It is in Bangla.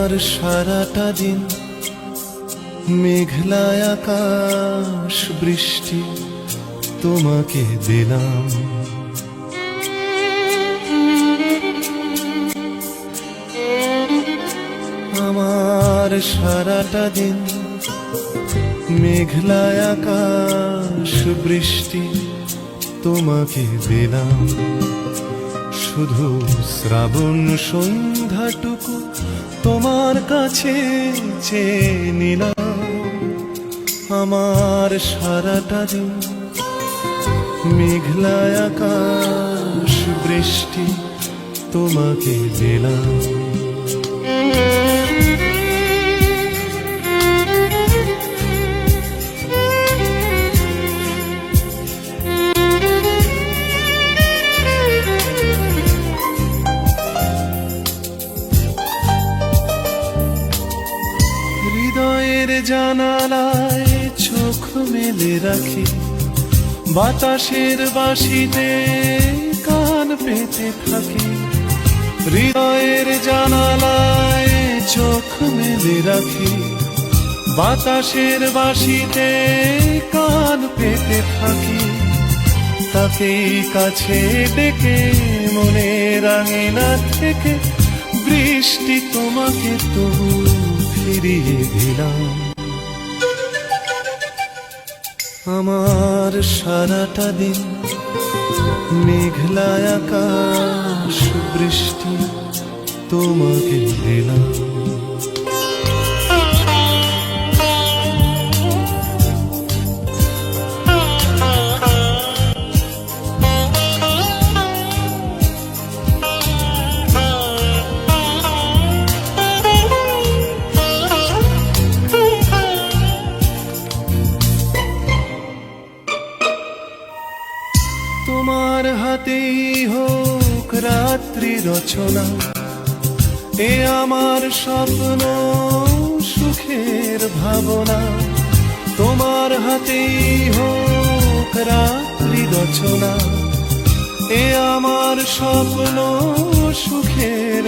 আমার সারাটা দিন মেঘলা আকাশ বৃষ্টি তোমাকে দিলাম। আমার সারাটা দিন মেঘলা আকাশ বৃষ্টি তোমাকে দিলাম। শুধু শ্রাবণ সন্ধ্যাটুকু তোমার কাছে চেয়ে নিলাম। আমার সারাটা দিন মেঘলা আকাশ বৃষ্টি তোমাকে দিলাম। হৃদয়ের জানালায় চোখ মেলে রাখি, বাতাসের বাঁশিতে কান পেতে থাকি। হৃদয়ের জানালায় চোখ মেলে রাখি, বাতাসের বাঁশিতে কান পেতে থাকি। তাকেই কাছে ডেকে মনের আঙিনা থেকে বৃষ্টি তোমাকে তবু ফিরিয়ে দিলাম। আমার সারাটা দিন মেঘলা আকাশ বৃষ্টি তোমাকে দিলাম। তোমার হাতেই হোক রাত্রি রচনা, এ আমার স্বপ্ন সুখের ভাবনা। তোমার হাতেই হোক রাত্রি রচনা, এ আমার স্বপ্ন সুখের